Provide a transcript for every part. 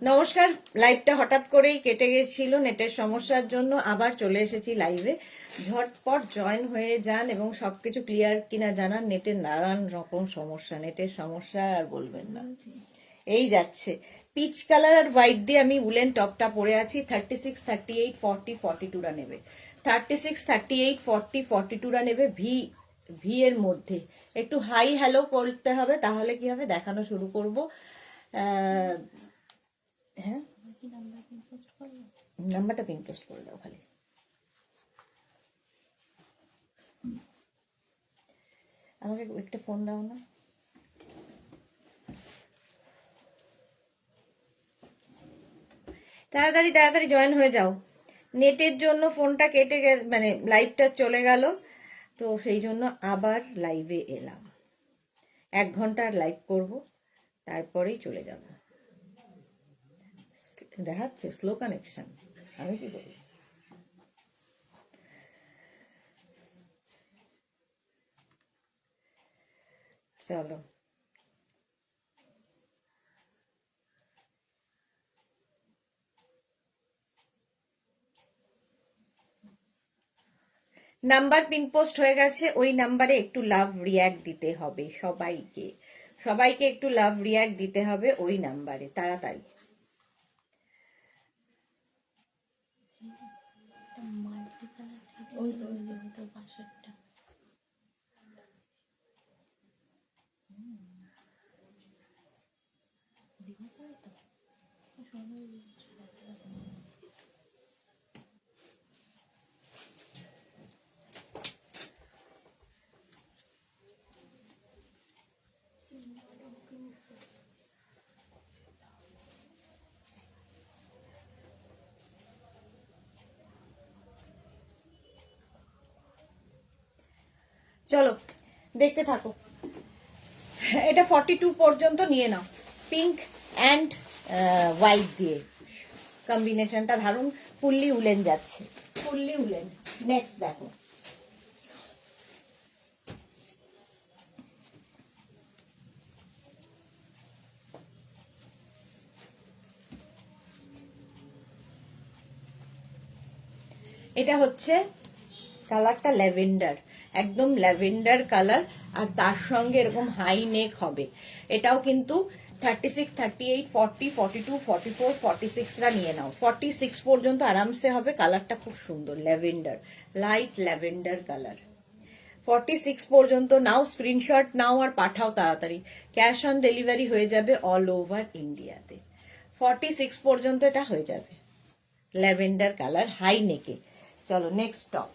নমস্কার। লাইভটা হঠাৎ করেই কেটে গেছিল নেটের সমস্যার জন্য, আবার চলে এসেছি লাইভে। ঝটপট জয়েন হয়ে যান এবং সবকিছু ক্লিয়ার কিনা জানান। নেটের নানান রকম সমস্যা, নেটের সমস্যা আর বলবেন না। এই যাচ্ছে পিচ কালার আর হোয়াইট দিয়ে আমি উলেন টপটা পরে আছি। 36, 38, 40, 42রা নেবে। 36, 38, 40, 42রা নেবে। ভি এর মধ্যে একটু হাই হ্যালো করতে হবে, তাহলে কি হবে দেখানো শুরু করবো। হ্যাঁ, নাম্বারটা পিন পোস্ট করে দাও খালি। আমাকে একটা ফোন দাও না। তাড়াতাড়ি তাড়াতাড়ি জয়েন হয়ে যাও। নেটের জন্য ফোনটা কেটে মানে লাইভটা চলে গেল, তো সেই জন্য আবার লাইভে এলাম। 1 ঘন্টার লাইভ করব, তারপরেই চলে যাব। দেখাচ্ছে স্লো কানেকশন, আমি কি করি? চলো, নাম্বার পিন পোস্ট হয়ে গেছে। ওই নাম্বারে একটু লাভ রিয়াক্ট দিতে হবে সবাইকে। সবাইকে একটু লাভ রিয়াক্ট দিতে হবে ওই নাম্বারে, তাড়াতাড়ি। চলো দেখতে থাকো। এটা 42 পর্যন্ত নিয়ে নাও। পিঙ্ক অ্যান্ড হোয়াইট দিয়ে কম্বিনেশনটা দারুন। ফুললি উলেন যাচ্ছে, ফুললি উলেন। নেক্সট দেখো, এটা হচ্ছে কালারটা ল্যাভেন্ডার, একদম ল্যাভেন্ডার কালার। আর তার সঙ্গে এরকম হাই নেক হবে। এটাও কিন্তু 36, 38, 40, 42, 44, 46রা নিয়ে নাও। 46 পর্যন্ত আরামসে হবে। কালারটা খুব সুন্দর, ল্যাভেন্ডার, লাইট ল্যাভেন্ডার কালার। 46 পর্যন্ত নাও, স্ক্রিনশট নাও আর পাঠাও তাড়াতাড়ি। ক্যাশ অন ডেলিভারি হয়ে যাবে অল ওভার ইন্ডিয়াতে। 46 পর্যন্ত এটা হয়ে যাবে, ল্যাভেন্ডার কালার, হাই নেকে। চলো নেক্সট টপ।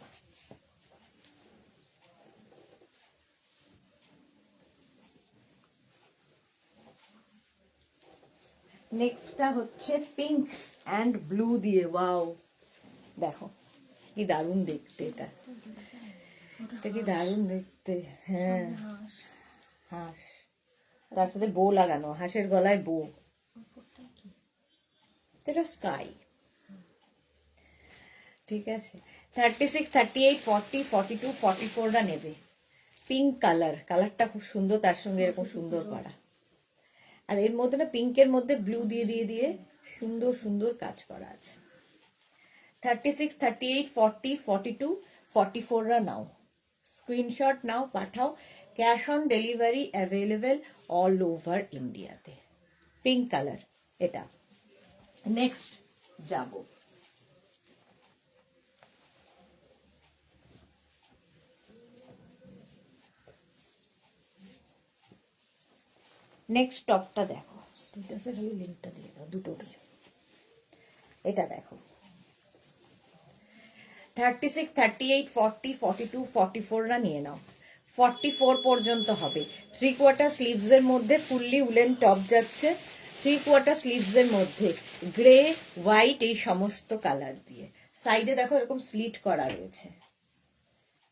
নেক্সটটা হচ্ছে পিঙ্ক অ্যান্ড ব্লু দিয়ে। ওয়াও, দেখো কি দারুণ দেখতে। এটা কি দারুণ দেখতে। হ্যাঁ, হাঁস, তার সাথে বো লাগানো, হাঁসের গলায় বো। এটা স্কাই, ঠিক আছে। 36, 38, 40, 42, 44রা নেবে। পিঙ্ক কালার, কালারটা খুব সুন্দর, তার সঙ্গে এরকম সুন্দর করা। আর এর মধ্যে না পিঙ্কের মধ্যে ব্লু দিয়ে দিয়ে দিয়ে সুন্দর সুন্দর কাজ করা আছে। 36, 38, 40, 42, 44রা নাও, স্ক্রিনশট নাও, পাঠাও। Cash on delivery available all over ইন্ডিয়াতে। পিঙ্ক কালার এটা। নেক্সট যাব, নেক্সট টপটা দেখো। স্ট্যাটাসে খালি লিঙ্কটা দিয়ে দাও দুটোরই। এটা দেখো, 36, 38, 40, 42, 44রা নিয়ে নাও। 44 পর্যন্ত হবে। 3/4 স্লিভস এর মধ্যে ফুললি উলেন টপ যাচ্ছে। 3/4 স্লিভস এর মধ্যে গ্রে, হোয়াইট, এই সমস্ত কালার দিয়ে। সাইডে দেখো এরকম স্লিট করা রয়েছে,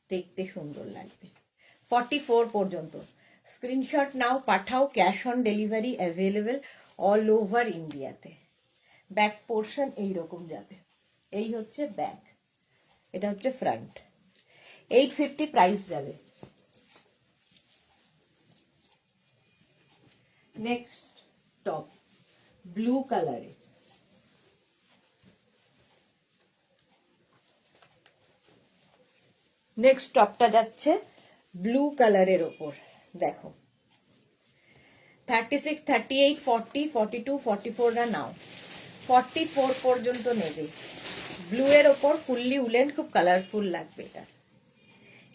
দেখতে সুন্দর লাগবে। 44 পর্যন্ত স্ক্রিনশট নাও, পাঠাও। Cash on delivery available all over ইন্ডিয়াতে। ব্যাক পোর্শন এইরকম যাবে। এই হচ্ছে ব্যাক, এটা হচ্ছে ফ্রন্ট। 850 প্রাইস যাবে। নেক্সট টপ, ব্লু কালারে। নেক্সট টপটা যাচ্ছে ব্লু কালারের ওপর। দেখো 36, 38, 40, 42, 44 রা নাও, 44 পর্যন্ত নেবে। ব্লু এর ওপর ফুললি উলেন, খুব কালারফুল লাগবে এটা।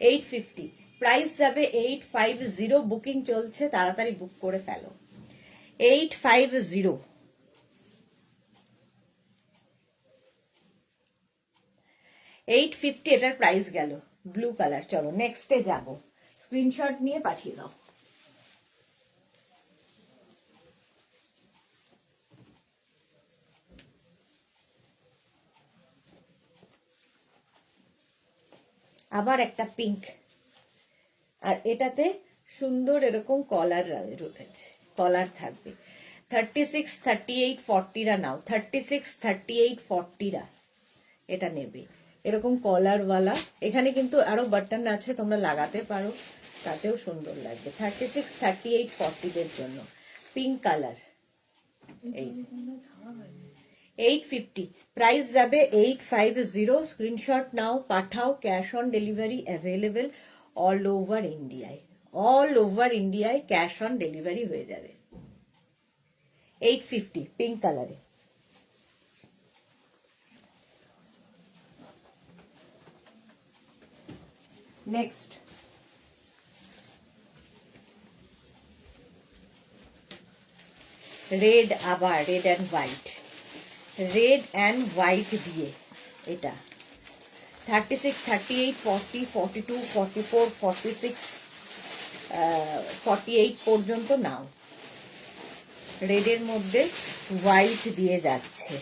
850 প্রাইস যাবে 850। বুকিং চলছে, তাড়াতাড়ি বুক করে ফেলো। 850 850 এটার প্রাইস গেল। Blue colour. চলো নেক্সটে যাব, স্ক্রিনশট নিয়ে পাঠিয়ে দাও। আবার একটা পিঙ্ক, আর এটাতে সুন্দর এরকম কলার রয়েছে, কলার থাকবে। 36, 38, 40 রা নাও, 36, 38, 40 রা এটা নেবে। এরকম কলারওয়ালা, এখানে কিন্তু আরো বাটন আছে, তোমরা লাগাতে পারো, তাতেও সুন্দর লাগবে। 36, 38, 40 দের জন্য পিঙ্ক কালার। এই 850 প্রাইস যাবে 850। স্ক্রিনশট নাও, পাঠাও। Cash on delivery available all over ইন্ডিয়ায়। অল ওভার ইন্ডিয়ায় ক্যাশ অন ডেলিভারি হয়ে যাবে। 850 পিঙ্ক কালারে। নেক্সট রেড, আবার red and white. Red and white দিয়ে এটা 36, 38, 40, 42, 44, 46, 48 পর্যন্ত নাও। রেডের মধ্যে হোয়াইট দিয়ে যাচ্ছে,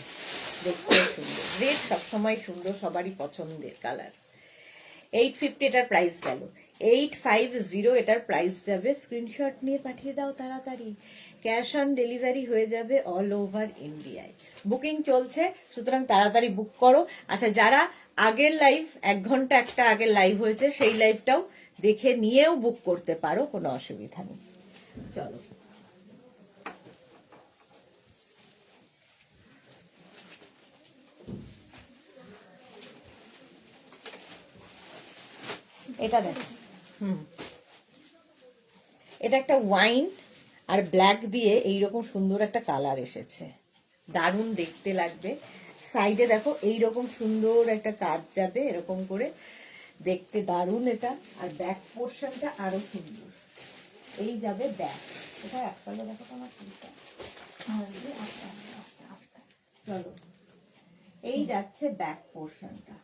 দেখতে সুন্দর। রেড সবসময় সুন্দর, সবারই পছন্দের কালার। 850 এটার প্রাইস গেল। 850 এটার প্রাইস যাবে। স্ক্রিনশট নিয়ে পাঠিয়ে দাও তাড়াতাড়ি। ক্যাশ অন ডেলিভারি হয়ে যাবে অল ওভার ইন্ডিয়ায়। বুকিং চলছে, সুতরাং তাড়াতাড়ি বুক করো। আচ্ছা, যারা আগের লাইভ 1 ঘন্টা একটা আগের লাইভ হয়েছে, সেই লাইভটাও দেখে নিয়েও বুক করতে পারো, কোনো অসুবিধা নেই। চলো এটা দেখো। এটা একটা ওয়াইন আর ব্ল্যাক দিয়ে এইরকম সুন্দর একটা কালার এসেছে, দারুণ দেখতে লাগবে। সাইডে দেখো এইরকম সুন্দর একটা কাজ যাবে, এরকম করে দেখতে দারুণ এটা। আর ব্যাক পোর্শনটা আরো সুন্দর, এই যাবে ব্যাক। এটা একপালে দেখো তোমার চুলটা, চলো এই যাচ্ছে ব্যাক পোর্শনটা।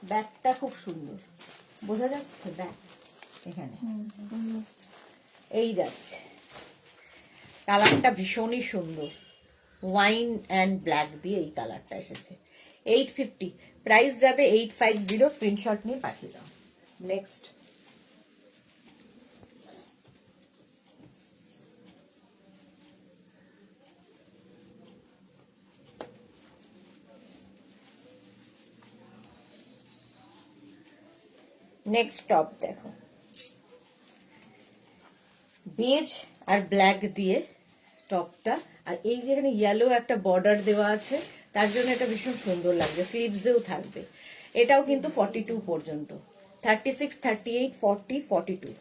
ব্যাকটা খুব সুন্দর, বোঝা যাচ্ছে ব্যাক এখানে। এই যাচ্ছে, কালারটা ভীষণই সুন্দর, ওয়াইন অ্যান্ড ব্ল্যাক দিয়ে এই কালারটা এসেছে। 850 প্রাইস যাবে। 850 স্ক্রিনশট নিয়ে পাঠিয়ে দাও। নেক্সট নেক্সট টপ দেখো, বেজ আর ব্ল্যাক দিয়ে টপটা। আর এই যেখানে ইয়েলো একটা বর্ডার দেওয়া আছে, তার জন্য এটা ভীষণ সুন্দর লাগবে। স্লিভসেও থাকবে। এটাও কিন্তু 42 পর্যন্ত। 36, 38, 40, 42,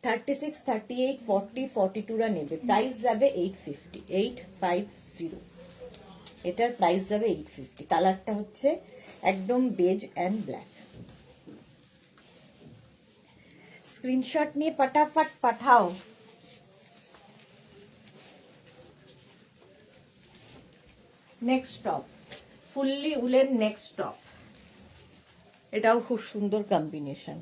36, 38, 40, 42 রা নেবে। প্রাইস যাবে 850। 850 এটার প্রাইস যাবে 850। কালারটা হচ্ছে একদম বেজ অ্যান্ড ব্ল্যাক। স্ক্রিনশট নিয়ে ফটাফট পাঠাও। Next top, fully woollen next top. এটাও খুব সুন্দর কম্বিনেশন।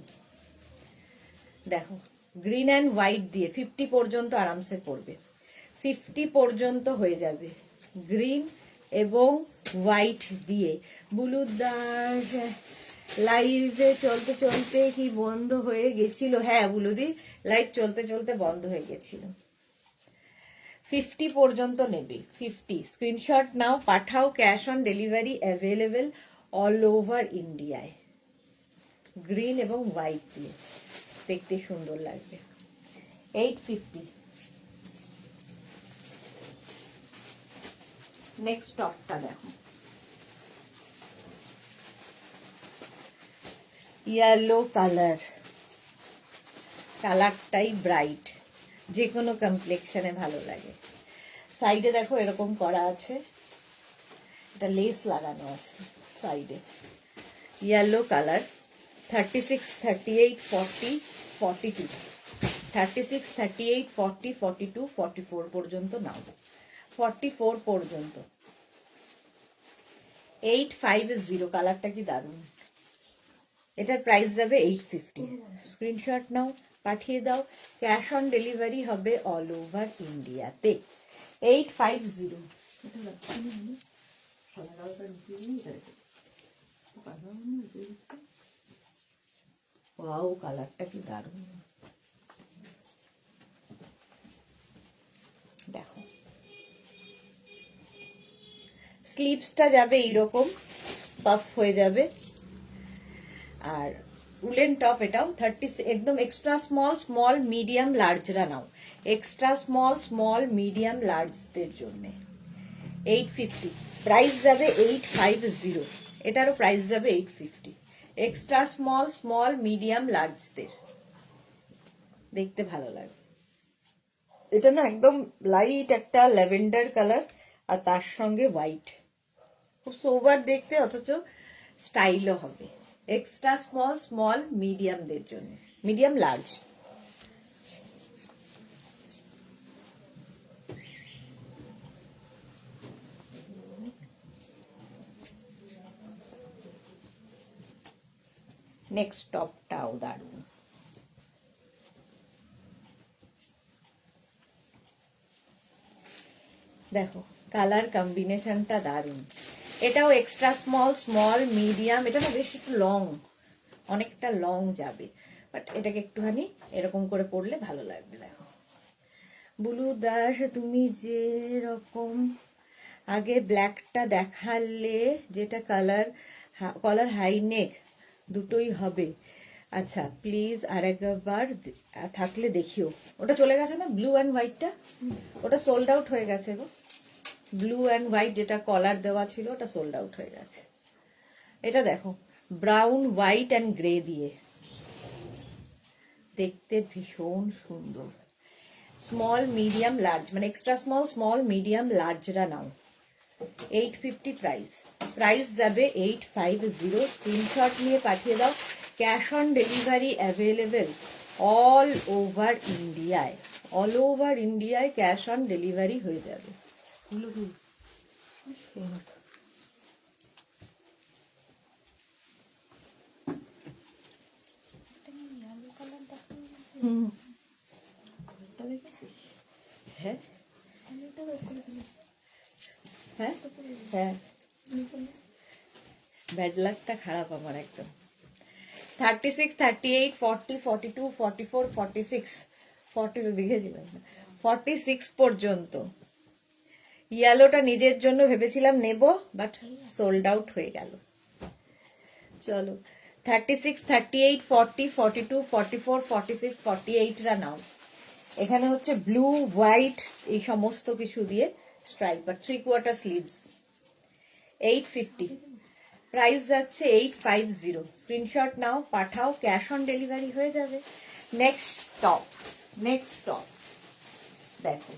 দেখো গ্রিন অ্যান্ড হোয়াইট দিয়ে 50 পর্যন্ত আরামসে পড়বে। 50 পর্যন্ত হয়ে যাবে গ্রিন এবং হোয়াইট দিয়ে। বুলুদার লাইভে চলতে চলতে কি বন্ধ হয়ে গেছিল? হ্যাঁ বুলুদি, লাইভ চলতে চলতে বন্ধ হয়ে গেছিল। 50 পর্যন্ত নেবে। 50 স্ক্রিনশট নাও, পাঠাও। Cash on delivery available all over ইন্ডিয়ায়। গ্রিন এবং হোয়াইট দিয়ে দেখতে সুন্দর লাগবে। 850 নেক্সট টপটা দেখো, ইয়েলো কালার, কালারটাই ব্রাইট, যে কোনো কমপ্লেক্সনে ভালো লাগে। সাইডে দেখো এরকম করা আছে, এটা লেস লাগানো আছে সাইডে। ইয়েলো কালার, 36, 38, 40, 42, 36, 38, 40, 42, 44 পর্যন্ত নাও, 44 পর্যন্ত। 850, কালারটা কি দারুণ। এটার প্রাইস যাবে 850। স্ক্রিনশট নাও, পাঠিয়ে দাও। ক্যাশ অন ডেলিভারি হবে অল ওভার ইন্ডিয়াতে। 850। ওয়াও, কালারটা কি দারুণ। দেখো স্লিভসটা যাবে এইরকম, পাফ হয়ে যাবে। আর উলেন টপ, এটাও 30, একদম এক্সট্রা স্মল, স্মল, মিডিয়াম, লার্জরা নাও। এক্সট্রা স্মল, স্মল, মিডিয়াম, লার্জদের জন্য 850। প্রাইস যাবে 850। এটারও প্রাইস যাবে 850। এক্সট্রা স্মল, স্মল, মিডিয়াম, লার্জদের দেখতে ভালো লাগে। এটা না একদম লাইট একটা ল্যাভেন্ডার কালার, আর তার সঙ্গে হোয়াইট, খুব সোবার দেখতে, অথচ স্টাইলও হবে। এক্সট্রা স্মল, স্মল, মিডিয়ামদের জন্য, মিডিয়াম, লার্জ। নেক্সট টপটাও দারুণ। দেখো কালার কম্বিনেশনটা দারুণ। এটাও এক্সট্রা স্মল, স্মল, মিডিয়াম। এটা না বেশ একটু লং, অনেকটা লং যাবে, বাট এটাকে একটুখানি এরকম করে পরলে ভালো লাগবে। দেখো বুলু দাস, তুমি যে রকম আগে ব্ল্যাকটা দেখালে, যেটা কলার হাই নেক দুটোই হবে। আচ্ছা প্লিজ আরেকবার থাকলে দেখিও। ওটা চলে গেছে না, ব্লু অ্যান্ড হোয়াইটটা, ওটা সোল্ড আউট হয়ে গেছে গো। ব্লু অ্যান্ড হোয়াইট যেটা কলার দেওয়া ছিল, ওটা সোল্ড আউট হয়ে গেছে। এটা দেখো ব্রাউন, হোয়াইট অ্যান্ড গ্রে দিয়ে, দেখতে ভীষণ সুন্দর। স্মল, মিডিয়াম, লার্জ, মানে এক্সট্রা স্মল, স্মল, মিডিয়াম, লার্জরা নাও। 850 প্রাইস। প্রাইস যাবে 850। স্ক্রিনশট নিয়ে পাঠিয়ে দাও। Cash on delivery available all over ইন্ডিয়ায়। অল ওভার ইন্ডিয়ায় ক্যাশ অন ডেলিভারি হয়ে যাবে। হ্যাঁ হ্যাঁ হ্যাঁ, ব্যাড লাকটা খারাপ আমার একদম। 36, 38, 40, 42, 44, 46, 40 লিখেছিলাম, 46 পর্যন্ত। ইয়েলোটা নিজের জন্য ভেবেছিলাম নেব, বাট সোল্ড আউট হয়ে গেল। চলো 36, 38, 40, 42, 44, 46, 48রা নাও। এখানে হচ্ছে ব্লু, হোয়াইট, এই সমস্ত কিছু দিয়ে স্ট্রাইপ, আর 3/4 স্লিভস। 850। প্রাইস যাচ্ছে 850। স্ক্রিনশট নাও, পাঠাও, ক্যাশ অন ডেলিভারি হয়ে যাবে। নেক্সট টপ, নেক্সট টপ দেখো,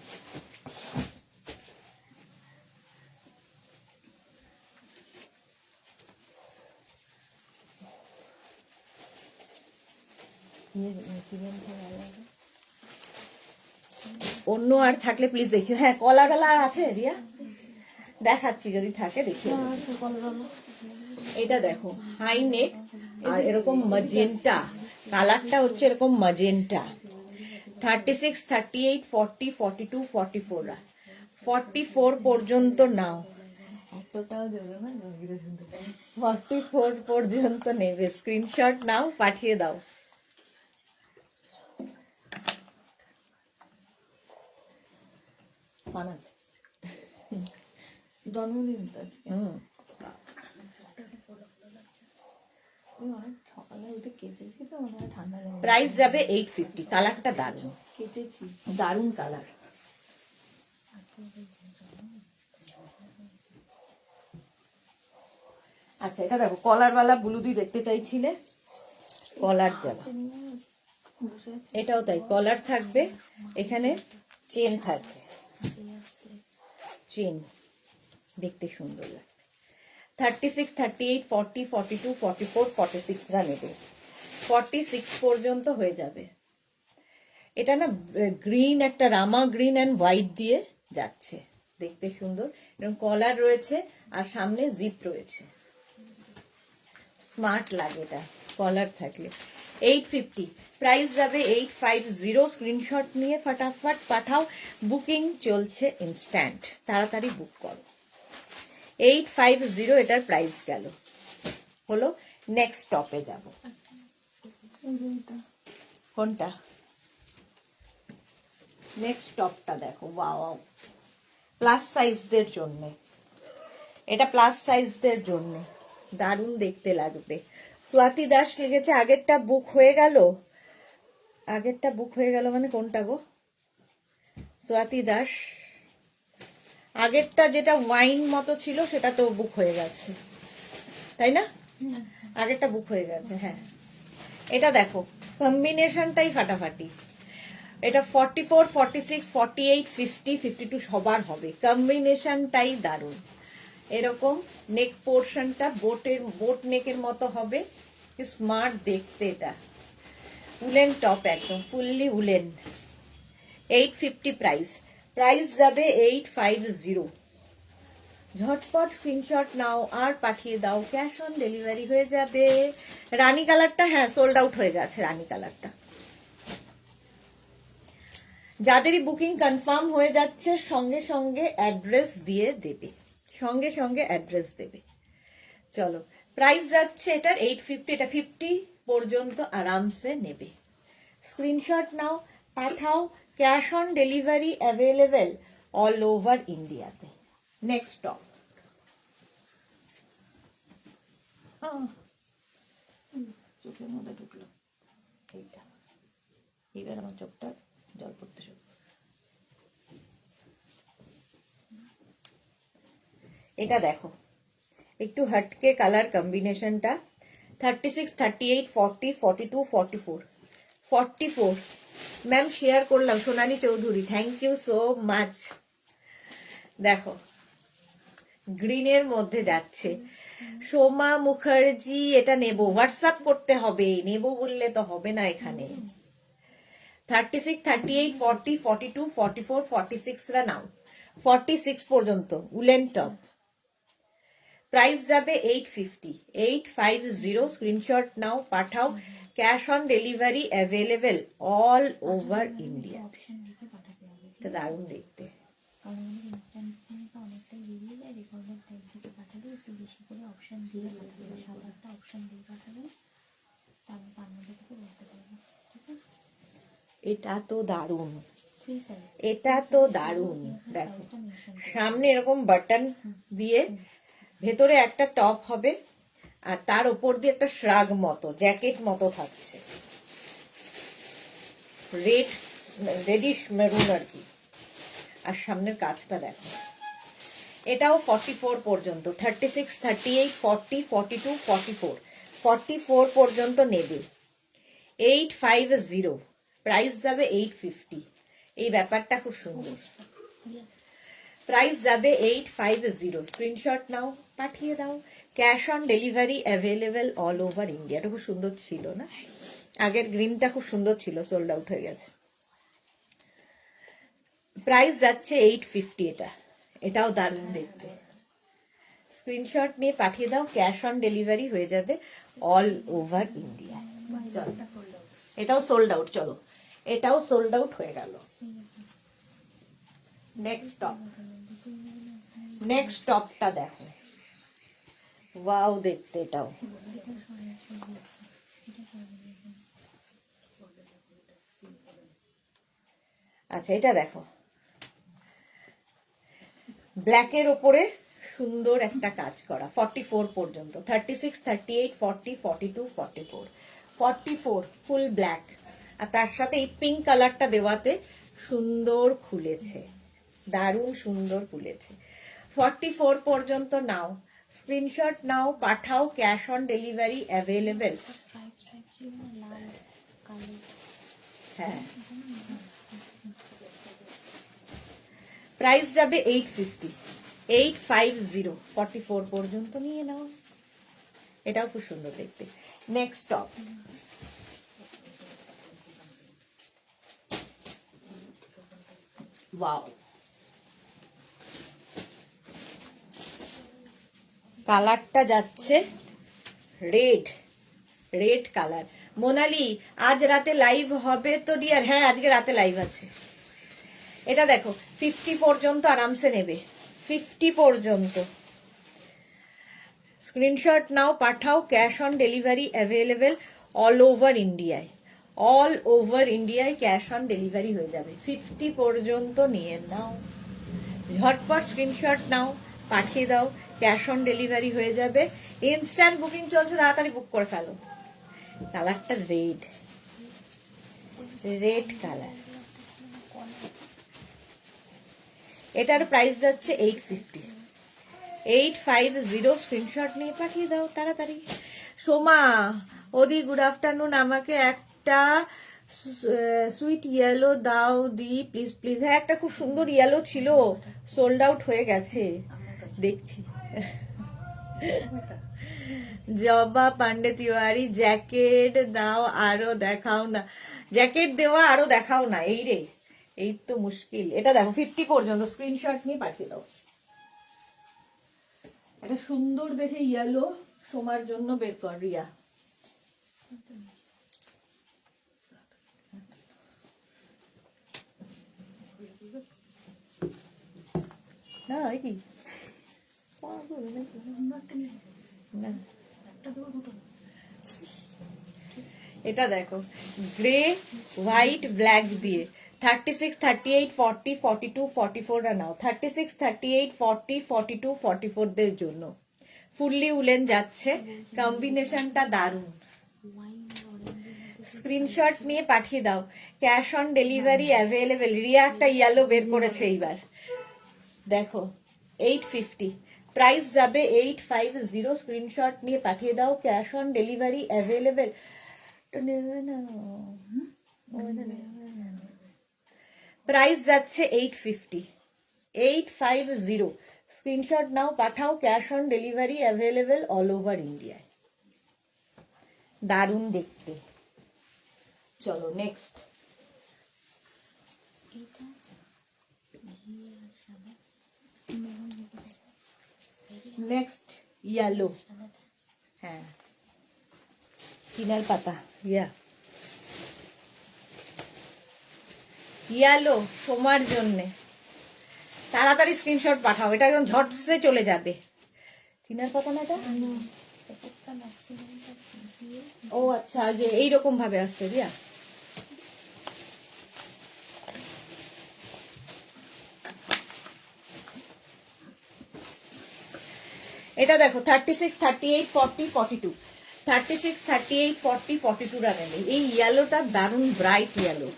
অন্য আর থাকলে প্লিজ দেখিও। হ্যাঁ কলার আর আছে রিয়া, দেখাচ্ছি যদি থাকে দেখিয়ে। এটা দেখো হাই নেক, আর এরকম ম্যাজেন্টা কালারটা হচ্ছে, এরকম ম্যাজেন্টা। 36, 38, 40, 42, 44, 44 পর্যন্ত নাও। 44 পর্যন্ত নেবে। স্ক্রিনশট নাও, পাঠিয়ে দাও। জন্মদিন প্রাইস যাবে 850। কালারটা দারুণ, দারুণ কালার। আচ্ছা এটা দেখো কলারওয়ালা ব্লুদি দেখতে চাইছিলে, কলার জ্বালা, এটাও তাই কলার থাকবে, এখানে চেন থাকবে, চেন দেখতে সুন্দর লাগবে। 36, 38, 40, 42, 44, 46রা নেবে, 46 পর্যন্ত হয়ে যাবে। এটা না গ্রিন, একটা রামা গ্রিন অ্যান্ড হোয়াইট দিয়ে যাচ্ছে, দেখতে সুন্দর, এবং কলার রয়েছে আর সামনে জিপ রয়েছে, স্মার্ট লাগে এটা কলার থাকলে। 850 প্রাইস যাবে 850। স্ক্রিনশট নিয়ে ফটাফট পাঠাও, বুকিং চলছে ইনস্ট্যান্ট, তাড়াতাড়ি বুক করো। 850 এটার প্রাইস গেল। হলো, নেক্সট টপে যাব। কোনটা? নেক্সট টপটা দেখো, ওয়াও, প্লাস সাইজদের জন্য, এটা প্লাস সাইজদের জন্য দারুণ দেখতে লাগবে। স্বাতি দাস লিখেছে আগেরটা বুক হয়ে গেল, আগেরটা বুক হয়ে গেল মানে কোনটা গো স্বাতি দাস? আগেরটা যেটা ওয়াইন মতো ছিল সেটা তো বুক হয়ে গেছে, তাই না? আগেরটা বুক হয়ে গেছে, হ্যাঁ। এটা দেখো কম্বিনেশনটাই ফাটাফাটি, এটা 44, 46, 48, 50, 52 সবার হবে, কম্বিনেশনটাই দারুণ। এরকম নেক পোর্শনটা বোট নেকের মতো হবে, স্মার্ট দেখতে। এটা উলেন টপ, একদম ফুললি উলেন। 850 প্রাইস, প্রাইস যাবে 850। ঝটপট স্ক্রিনশট নাও আর পাঠিয়ে দাও, ক্যাশ অন ডেলিভারি হয়ে যাবে। রানী কালারটা হ্যাঁ সোল্ড আউট হয়ে গেছে, রানী কালারটা। যাদেরই বুকিং কনফার্ম হয়ে যাচ্ছে সঙ্গে সঙ্গে অ্যাড্রেস দিয়ে দেবে, সঙ্গে সঙ্গে অ্যাড্রেস দেবে। চলো, প্রাইস যাচ্ছে এটার 850, এটা 50 পর্যন্ত আরামসে নেবে। স্ক্রিনশট নাও, পাঠাও, cash on delivery available all over ইন্ডিয়াতে। নেক্সট টপ, চোখের মধ্যে ঢুকলো এইটা, এবার আমার চোখটা জল পড়তে শুরু। এটা দেখো একটু হটকে কালার কম্বিনেশনটা, 36, 38, 40, 42, 44, 44 ম্যাম শেয়ার করলাম, Sonali Chowdhury, thank you so much. দেখো গ্রিনের মধ্যে যাচ্ছে, সোমা মুখার্জি, এটা নেব, হোয়াটসঅ্যাপ করতে হবে, নেব বললে তো হবে না এখানে। 36, 38, 40, 42, 44, 46রা নাও, 46 পর্যন্ত উলেন টপ, প্রাইস যাবে 850, 850। স্ক্রিনশট নাও, পাঠাও, cash on delivery available all over India. এটা দারুণ দেখতে। এটা তো দারুণ, এটা তো দারুণ। দেখো সামনে এরকম বাটন দিয়ে, ভেতরে একটা টপ হবে, আর তার উপর দিয়ে একটা শ্রাগ মতো জ্যাকেট মতো থাকছে, রেডিশ মেরুন আর কি। আর সামনের কাজটা দেখো, এটাও 44 পর্যন্ত, 36, 38, 40, 42, 44, 44 পর্যন্ত নেবে। 850 প্রাইস যাবে 850। এই ব্যাপারটা খুব সুন্দর, প্রাইস যাবে 850। স্ক্রিনশট নাও, পাঠিয়ে দাও, cash on delivery available all over India. এটা খুব সুন্দর ছিল না? আগের গ্রিনটা খুব সুন্দর ছিল, সোল্ড আউট হয়ে গেছে। প্রাইস যাচ্ছে 850। এটা এটাও দারুণ দেখতে। স্ক্রিনশট নিয়ে পাঠিয়ে দাও, ক্যাশ অন ডেলিভারি হয়ে যাবে অল ওভার ইন্ডিয়া। এটাও সোল্ড আউট, চলো এটাও সোল্ড আউট হয়ে গেল। নেক্সট টপ, নেক্সট টপটা দেখো, ওয়াও দেখতে এটাও। আচ্ছা এটা দেখো, ব্ল্যাকের ওপরে সুন্দর একটা কাজ করা, 44 পর্যন্ত, 36, 38, 40, 42, 44, 44 ফুল ব্ল্যাক, আর তার সাথে এই পিঙ্ক কালারটা দেওয়াতে সুন্দর খুলেছে, দারুণ সুন্দর খুলেছে। 44 পর্যন্ত নাও, স্ক্রিনশট নাও, পাঠাও, ক্যাশ অন ডেলিভারি অ্যাভেলেবেল। হ্যাঁ, প্রাইস যাবে 850, 850, 44 পর্যন্ত নিয়ে নাও। এটাও খুব সুন্দর দেখতে। নেক্সট টপ, ওয়াও, কালারটা যাচ্ছে রেড, রেড কালার। মোনালি আজ রাতে লাইভ হবে তো ডিয়ার? হ্যাঁ, আজকে রাতে লাইভ আছে। এটা দেখো 50 পর্যন্ত আরামসে নেবে, 50 পর্যন্ত। স্ক্রিনশট নাও, পাঠাও, cash on delivery available all over ইন্ডিয়ায়। অল ওভার ইন্ডিয়ায় ক্যাশ অন ডেলিভারি হয়ে যাবে। 50 পর্যন্ত নিয়ে নাও, ঝটপট স্ক্রিনশট নাও, পাঠিয়ে দাও, ক্যাশ অন ডেলিভারি হয়ে যাবে। ইনস্ট্যান্ট বুকিং চলছে, তাড়াতাড়ি বুক করে ফেলো। কালারটা রেড, রেড কালার। এটার প্রাইস যাচ্ছে 850, 850। স্ক্রিনশট নিয়ে পাঠিয়ে দাও তাড়াতাড়ি। সোমা ওদি গুড আফটারনুন, আমাকে একটা সুইট ইয়েলো দাও দি প্লিজ প্লিজ। হ্যাঁ, একটা খুব সুন্দর ইয়েলো ছিল, সোল্ড আউট হয়ে গেছে, দেখছি। জবা পান্ডে তিওয়ারি, জ্যাকেট দাও আরো দেখাও না। জ্যাকেট দেওয়া আরো দেখাও না, এই রে, এই তো মুশকিল। এটা দেখো 50 পর্যন্ত, স্ক্রিনশট নিয়ে পাঠিয়ে দাও। একটা সুন্দর দেখে ইয়েলো সোমার জন্য বের কর রিয়া। না কি না, এটা দেখো গ্রে হোয়াইট ব্ল্যাক দিয়ে 36, 38, 40, 42, 44 নাও। 36, 38, 40, 42, 44 দের জন্য ফুললি উলেন যাচ্ছে, কম্বিনেশনটা দারুণ। স্ক্রিনশট নিয়ে পাঠিয়ে দাও, cash on delivery available. Riya একটা ইয়েলো বের করেছে এইবার, দেখো 850, প্রাইস যাবে 850। স্ক্রিনশট নিয়ে পাঠিয়ে দাও, cash on delivery available. Price যাচ্ছে 850, 850। স্ক্রিনশট নাও, পাঠাও, cash on delivery available all over ইন্ডিয়ায়। দারুণ দেখতে। চলো নেক্সট, নেক্সট ইয়েলো। হ্যাঁ, কিনার পাতা, ইয়া ইয়েলো সোমার জন্যে। তাড়াতাড়ি স্ক্রিনশট পাঠাও, এটা একদম ঝটসে চলে যাবে। চিনার পাতা না এটা? ও আচ্ছা, যে এইরকম ভাবে আসছে রিয়া। এটা দেখো 36, 38, 40, 42, 36, 38, 40, 42 নেবে। এই ইয়েলোটা দারুণ ব্রাইট ইয়েলো,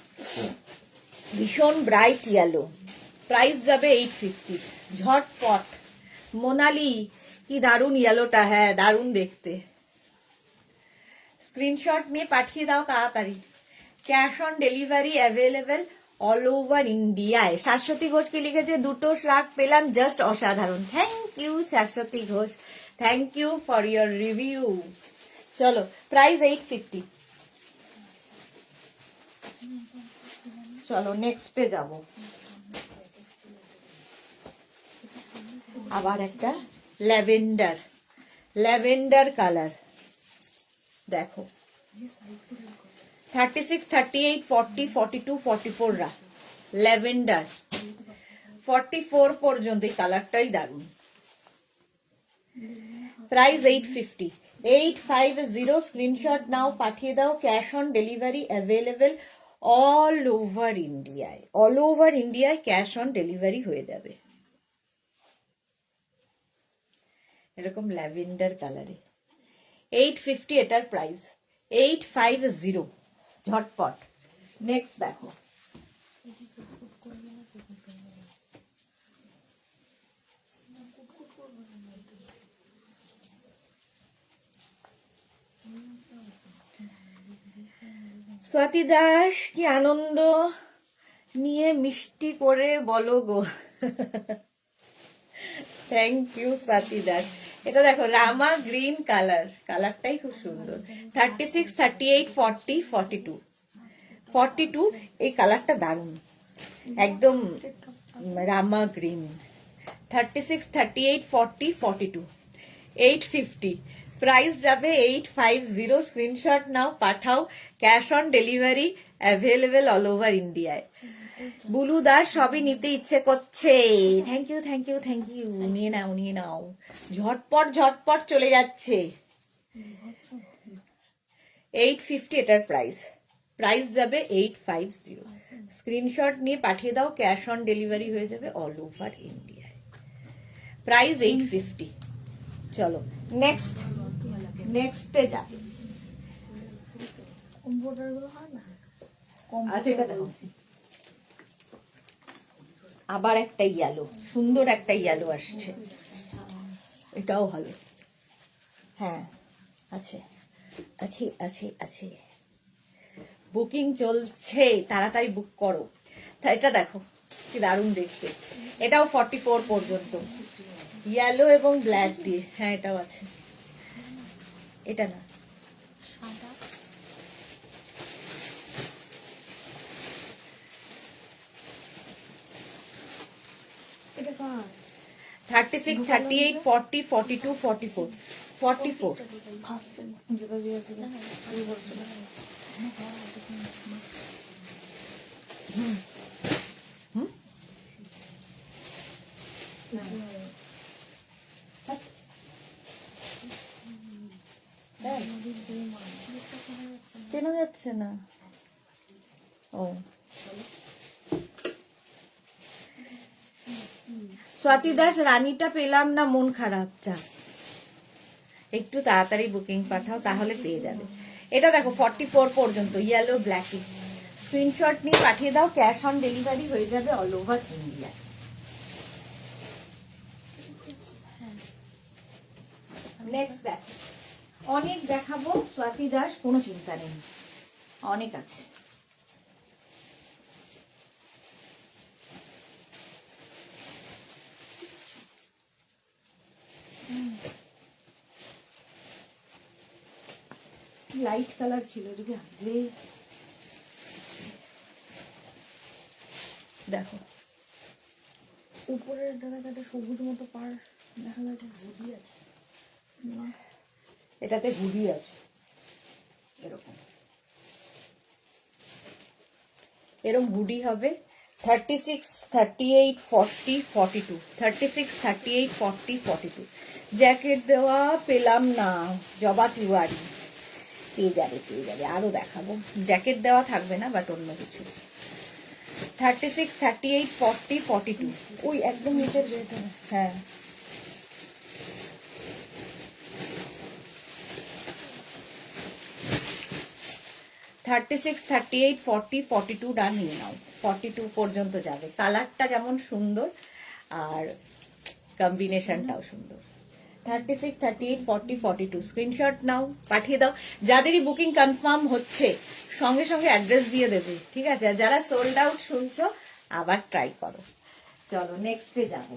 ভীষণ ব্রাইট ইয়েলো। প্রাইস যাবে 850, ঝটপট। মোনালি কি দারুণ ইয়েলোটা, হ্যাঁ দারুণ দেখতে। স্ক্রিনশট নিয়ে পাঠিয়ে দাও তাড়াতাড়ি, cash on delivery available all over ইন্ডিয়ায়। শাশ্বতী ঘোষ কি লিখেছে, দুটো শাক পেলাম, জাস্ট অসাধারণ। Thank you Shashwati Ghosh, thank you for your review. চলো, প্রাইস 850। চলো নেক্সটে যাব। আবার একটা ল্যাভেন্ডার, ল্যাভেন্ডার কালার দেখো 36, 38, 40, 42, 44 ল্যাভেন্ডার 44 পর্যন্ত। এই কালারটাই দারুণ। প্রাইস 850, 850। স্ক্রিনশট নাও, পাঠিয়ে দাও, cash on delivery available all over ইন্ডিয়ায়। অল ওভার ইন্ডিয়ায় ক্যাশ অন ডেলিভারি হয়ে যাবে। এরকম ল্যাভেন্ডার কালারে 850 এটার প্রাইস, 850। ঝটপট নেক্সট দেখো, স্বাতি দাস কি আনন্দ নিয়ে মিষ্টি করে বলো গো। Thank you Swati Das. এটা দেখো রামা গ্রিন কালারটাই খুব সুন্দর। 36, 38, 40, 42, 42 এই কালারটা দারুণ, একদম রামা গ্রিন। 36, 38, 40, 42, 850, প্রাইস যাবে 850। স্ক্রিনশট নাও, পাঠাও, cash on delivery available all over ইন্ডিয়ায়। বুলু দাস সবই নিতে ইচ্ছে করছে। Thank you thank you thank you. নিয়ে নাও নিয়ে নাও, ঝটপট ঝটপট চলে যাচ্ছে। 850 এটার প্রাইস যাবে 850। স্ক্রিনশট নিয়ে পাঠিয়ে দাও, ক্যাশ অন ডেলিভারি হয়ে যাবে অল ওভার ইন্ডিয়ায়। প্রাইস 850। চলো নেক্সটে যাবে। আচ্ছা এটা দেখো, আবার একটা ইয়েলো, সুন্দর একটা ইয়েলো আসছে, এটাও ভালো। হ্যাঁ আছে আছে আছে আছে, বুকিং চলছে, তাড়াতাড়ি বুক করো। এটা দেখো কি দারুণ দেখতে, এটাও 44 পর্যন্ত, ইয়েলো এবং ব্ল্যাক দিয়ে। হ্যাঁ এটাও আছে, এটা না, 36, 38, 40, 42, 44, 44। কেন যাচ্ছে না? ও স্বাতি দাস রানীটা পেলাম না, মন খারাপ। চা একটু তাড়াতাড়ি বুকিং পাঠাও, তাহলে পেয়ে যাবে। এটা দেখো 44 পর্যন্ত, ইয়েলো ব্ল্যাকি। স্ক্রিনশট নিয়ে পাঠিয়ে দাও, ক্যাশ অন ডেলিভারি হয়ে যাবে অল ওভার ইন্ডিয়া। নেক্সট দেখো, অনেক দেখাবো স্বাতি দাস, কোনো চিন্তা নেই, অনেক আছে। লাইট কালার ছিল, যদি আগে দেখো উপরের ডানাটা সবুজ মতো পার দেখা যায়, হুডি আছে না, এটাতে হুডি আছে এরকম, এরকম হুডি হবে। 36, 38, 40, 42, 36, 38, 40, 42। জ্যাকেট দেওয়া পেলাম না, জবা তিওয়ারি। পেয়ে যাবে, আরো দেখাবো। জ্যাকেট দেওয়া থাকবে না, বাট অন্য কিছু। 36, 38, 40, 42, ওই একদম নিচের যেটা। হ্যাঁ থার্টি সিক্স, 38, 40, 42 ডান নিয়ে নাও। 42 পর্যন্ত যাবে। কালারটা যেমন সুন্দর আর কম্বিনেশনটাও সুন্দর। 36, 38, 40, 42 স্ক্রিনশট নাও, পাঠিয়ে দাও। যাদেরই বুকিং কনফার্ম হচ্ছে সঙ্গে সঙ্গে অ্যাড্রেস দিয়ে দেবে, ঠিক আছে? আর যারা সোল্ড আউট শুনছো আবার ট্রাই করো। চলো নেক্সটে যাবো।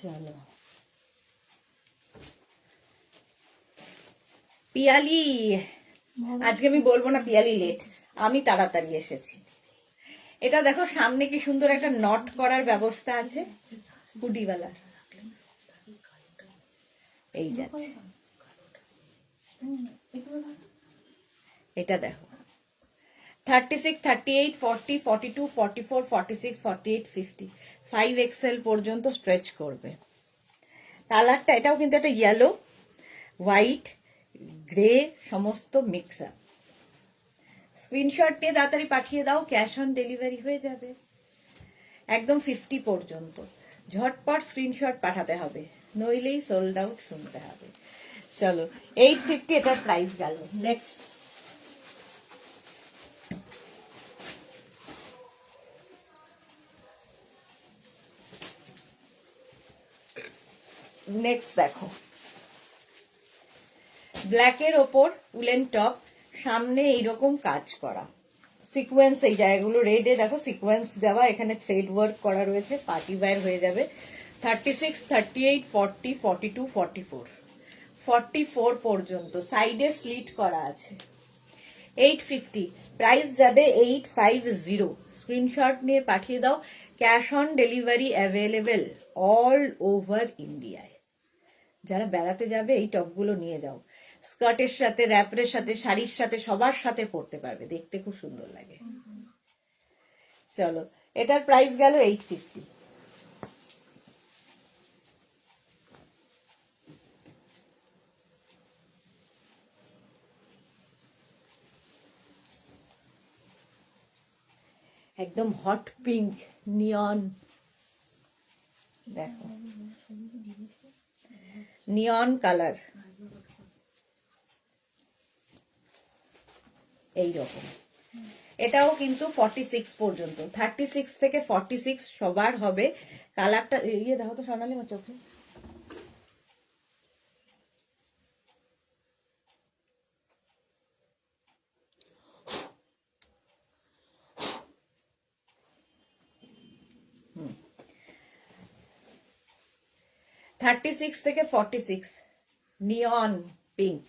চলো পিয়ালি, আজকে আমি বলবো না পিয়ালি লেট, আমি তাড়াতাড়ি এসেছি। এটা দেখো সামনে কি সুন্দর একটা নট করার ব্যবস্থা আছে, হুডিওয়ালা। এই যাচ্ছে, এটা দেখো 36, 38, 40, 42, 44, 46, 48, 50, 5XL পর্যন্ত স্ট্রেচ করবে। কালারটা এটাও কিন্তু একটা ইয়েলো, হোয়াইট, গ্রে সমস্ত মিক্স আপ। স্ক্রিনশট নিয়ে তাড়াতাড়ি পাঠিয়ে দাও, ক্যাশ অন ডেলিভারি হয়ে যাবে। একদম 50 পর্যন্ত ঝটপট স্ক্রিনশট পাঠাতে হবে, নইলেই সোল্ড আউট শুনতে হবে। চলো 850 এটার প্রাইস গেল। নেক্সট নেক্সট দেখো, ব্ল্যাকের ওপর উলেন টপ, সামনে এইরকম কাজ করা, সিকোয়েন্স এই জায়গাগুলো রেডে দেখো সিকোয়েন্স দেওয়া, এখানে থ্রেড ওয়ার্ক করা রয়েছে, পার্টি ওয়্যার হয়ে যাবে। 36, 38, 40, 42, 44, 44 পর্যন্ত সাইডে স্লিট করা আছে। 850, প্রাইস যাবে 850। স্ক্রিনশট নিয়ে পাঠিয়ে দাও। Cash on delivery available all over ইন্ডিয়ায়। যারা বেড়াতে যাবে এই টপগুলো নিয়ে যাও, স্কার্টের সাথে, র্যাপের সাথে, শাড়ির সাথে, সবার সাথে পরতে পারবে, দেখতে খুব সুন্দর লাগে। চলো, এটার প্রাইস গেল 850। একদম হট পিঙ্ক নিয়ন, দেখো নিয়ন কালার এইরকম। এটাও কিন্তু 46 পর্যন্ত, 36 থেকে 46 সবার হবে। কালারটা ইয়ে দেখো তো সোনালি আমার চোখে, হুম, 36 থেকে 46 নিয়ন পিঙ্ক,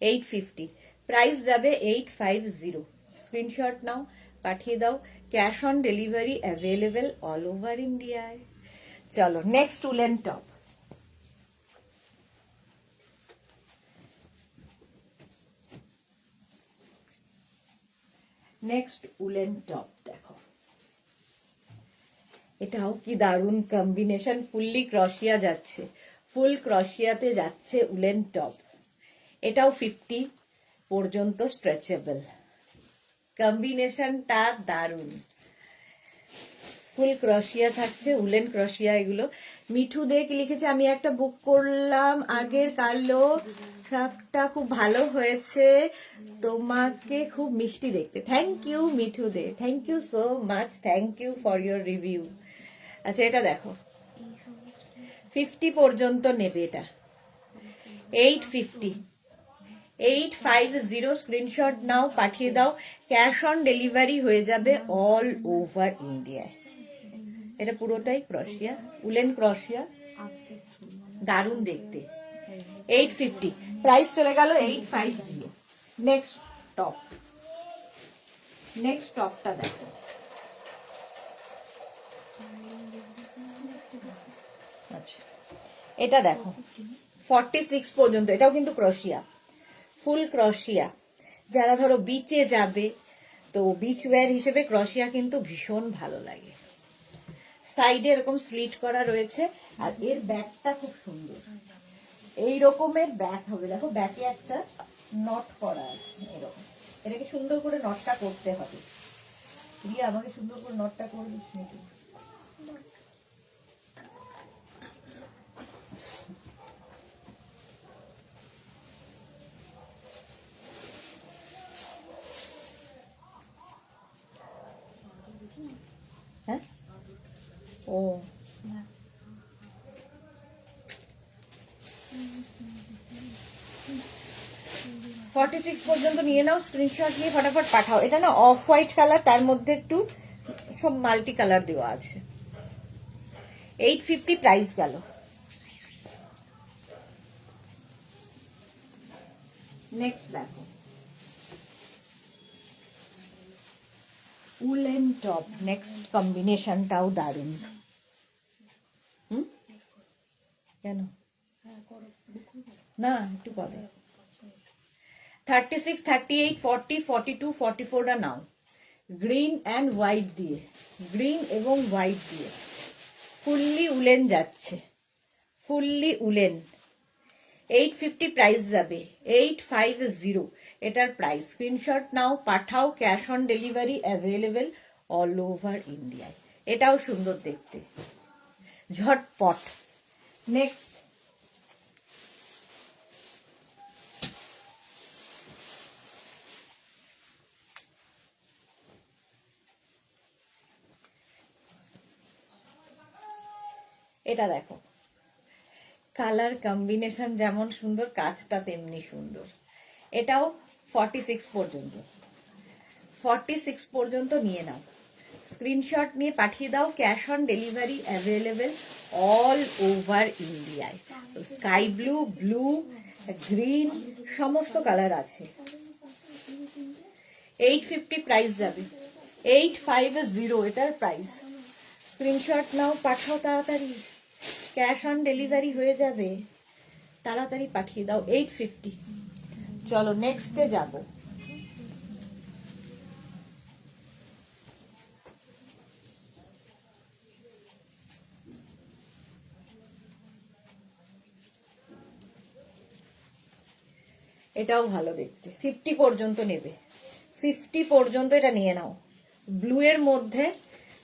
850, প্রাইস যাবে 850। স্ক্রিনশট নাও, পাঠিয়ে দাও। Cash on delivery available all over ইন্ডিয়ায়। চলো next woollen top. Next woollen top দেখো, এটাও কি দারুণ কম্বিনেশন, ফুললি ক্রশিয়া যাচ্ছে, ফুল ক্রশিয়াতে যাচ্ছে উলেন টপ। এটাও 50 পর্যন্ত স্ট্রেচেবল, কম্বিনেশনটা দারুণ, ফুল ক্রশিয়া থাকছে, উলেন ক্রশিয়া এগুলো। মিঠু দে কি লিখেছে, আমি একটা বুক করলাম আগের কালো শার্টটা খুব ভালো হয়েছে, তোমাকে খুব মিষ্টি দেখতে। Thank you Mithu De, thank you so much, thank you for your review. আচ্ছা এটা দেখো, 50 পর্যন্ত নেবে এটা, 850, 850। স্ক্রিনশট নাও, পাঠিয়ে দাও। ক্যাশ অন ডেলিভারি হয়ে যাবে অল ওভার ইন্ডিয়ায়। এটা পুরোটাই ক্রশিয়া, উলেন ক্রশিয়া, দারুণ দেখতে। 850, প্রাইস চলে গেল 850। নেক্সট টপ, নেক্সট টপটা দেখো, আচ্ছা এটা দেখো 46 পর্যন্ত, এটাও কিন্তু ক্রশিয়া, ফুল ক্রশিয়া। যারা ধরো বিচে যাবে, তো বিচ ওয়্যার হিসেবে ক্রশিয়া কিন্তু ভীষণ ভালো লাগে। সাইডে এরকম স্লিট করা রয়েছে, আর এর ব্যাকটা খুব সুন্দর, এই রকমের ব্যাক হবে, দেখো ব্যাকে একটা নট করা আছে এরকম, এটাকে সুন্দর করে নটটা করতে হবে। রিয়া আমাকে সুন্দর করে নটটা করে দিস নাকি? হ্যাঁ ও 46 পর্যন্ত নিয়ে নাও, স্ক্রিনশট নিয়ে ফটাফট পাঠাও। এটা না অফ হোয়াইট কালার, তার মধ্যে একটু সব মাল্টি কালার দেওয়া আছে। 850 প্রাইস গেল। নেক্সট দেখো, উলেন টপ, নেক্সট কম্বিনেশনটাও দারুণ। হুম, কেন না একটু পরে, 36, 38, 40, 42, 44টা নাও, গ্রিন অ্যান্ড হোয়াইট দিয়ে, গ্রিন এবং হোয়াইট দিয়ে ফুললি উলেন যাচ্ছে, ফুললি উলেন। 850 প্রাইস যাবে, 850 এটার প্রাইস। স্ক্রিনশট নাও, পাঠাও। Cash on delivery available all over ইন্ডিয়ায়। এটাও সুন্দর দেখতে, ঝটপট। নেক্সট এটা দেখো, কালার কম্বিনেশন যেমন সুন্দর, কাজটা তেমনি সুন্দর। এটাও 46 পর্যন্ত, 46 পর্যন্ত নিয়ে নাও। স্ক্রিনশট নিয়ে পাঠিয়ে দাও। Cash on delivery available all over ইন্ডিয়ায়। স্কাই ব্লু, ব্লু, গ্রিন সমস্ত কালার আছে। 850 প্রাইস যাবে, 850 এটার প্রাইস। স্ক্রিনশট নাও, পাঠাও তাড়াতাড়ি, ক্যাশ অন ডেলিভারি হয়ে যাবে, তাড়াতাড়ি পাঠিয়ে দাও। 850। চলো নেক্সটে যাব। এটাও ভালো দেখতে, 50 পর্যন্ত নেবে, 50 পর্যন্ত এটা নিয়ে নাও। ব্লু এর মধ্যে,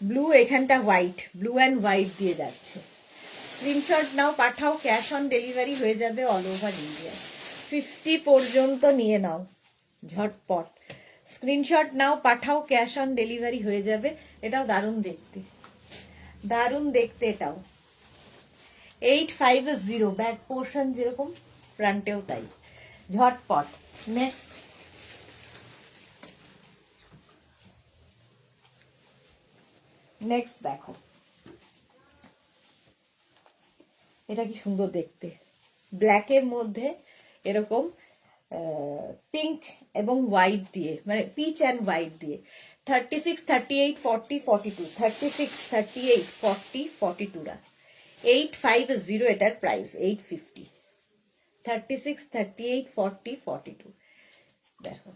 ব্লু এখানটা হোয়াইট, ব্লু অ্যান্ড হোয়াইট দিয়ে যাচ্ছে। স্ক্রিনশট নাও, পাঠাও, ক্যাশ অন ডেলিভারি হয়ে যাবে অল ওভার ইন্ডিয়া। 50 পর্যন্ত নিয়ে নাও ঝটপট। স্ক্রিনশট নাও, পাঠাও, ক্যাশ অন ডেলিভারি হয়ে যাবে। এটাও দারুণ দেখতে, দারুণ দেখতে এটাও। 850, ব্যাক পোর্শন যেরকম ফ্রন্টেও তাই। ঝটপট নেক্সট। নেক্সট দেখো, এটা কি সুন্দর দেখতে, ব্ল্যাকের মধ্যে এরকম পিঙ্ক এবং হোয়াইট দিয়ে, মানে পিচ অ্যান্ড হোয়াইট দিয়ে। 36, 38, 40, 42, 36, 38, 40, 42 রা 850 এটার প্রাইস। 850, 36, 38, 40, 42। দেখো,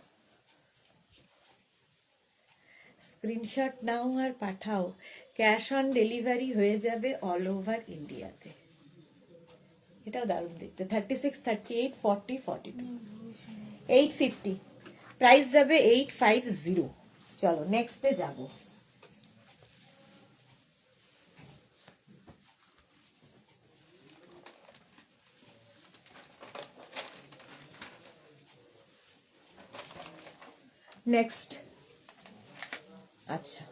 স্ক্রিনশট নাও আর পাঠাও, ক্যাশ অন ডেলিভারি হয়ে যাবে অল ওভার ইন্ডিয়াতে। এটাও দারুণ দেখতে। 36, 38, 40, 42, 850 প্রাইস যাবে। 850। চলো নেক্সটে যাব। নেক্সট, আচ্ছা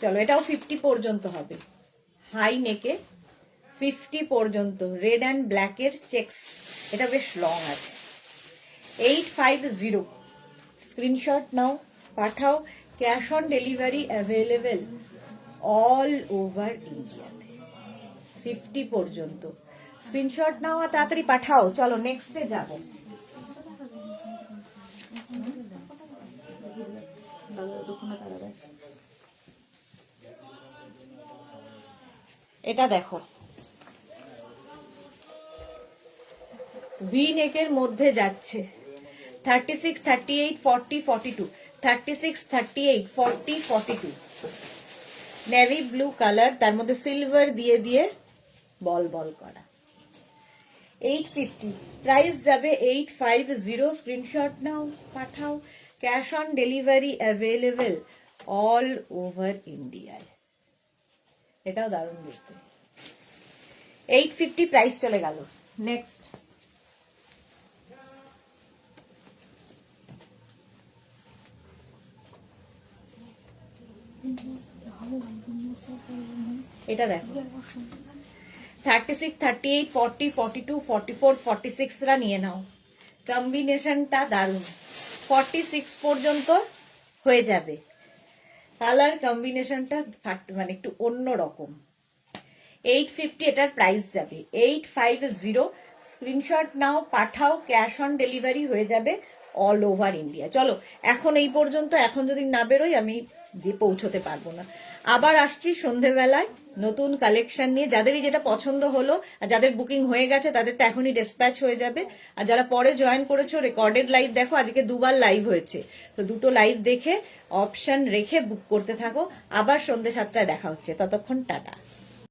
চলো, এটাও 50 পর্যন্ত হবে, হাই নেকে 50 পর্যন্ত, রেড অ্যান্ড ব্ল্যাকের চেকস, এটা বেশ লং আছে। 850, স্ক্রিনশট নাও, পাঠাও, cash on delivery available all over ইন্ডিয়াতে। 50 পর্যন্ত স্ক্রিনশট নাও আর তাড়াতাড়ি পাঠাও। চলো নেক্সটে যাব। এটা দেখো, ভি নেকের মধ্যে যাচ্ছে। 36, 38, 40, 42, 36, 38, 40, 42, নেভি ব্লু কালার, তার মধ্যে সিলভার দিয়ে দিয়ে বল বল করা। 850 প্রাইস যাবে। 850, স্ক্রিনশট নাও, পাঠাও, cash on delivery available all over ইন্ডিয়ায়। এটাও দারুণ দেখতে। 850 প্রাইস চলে গেল। নেক্সট, এটা দেখো, 36, 38, 40, 42, 44, 46 রা নিয়ে নাও। কম্বিনেশনটা দারুণ, 46 পর্যন্ত হয়ে যাবে। কালার কম্বিনেশনটা মানে একটু অন্য রকম। 850 এটার প্রাইস যাবে। 850, স্ক্রিনশট নাও, পাঠাও, ক্যাশ অন ডেলিভারি হয়ে যাবে অল ওভার ইন্ডিয়া। চলো এখন এই পর্যন্ত, এখন যদি না বেরোই আমি যে পৌঁছতে পারবো না। আবার আসছি সন্ধেবেলায় নতুন কালেকশন নিয়ে। যাদেরই যেটা পছন্দ হলো, আর যাদের বুকিং হয়ে গেছে তাদেরটা এখনই ডিসপ্যাচ হয়ে যাবে। আর যারা পরে জয়েন করেছো, রেকর্ডেড লাইভ দেখো, আজকে 2 বার লাইভ হয়েছে, তো 2টো লাইভ দেখে অপশন রেখে বুক করতে থাকো। আবার সন্ধ্যে 7টায় দেখা হচ্ছে, ততক্ষণ টাটা।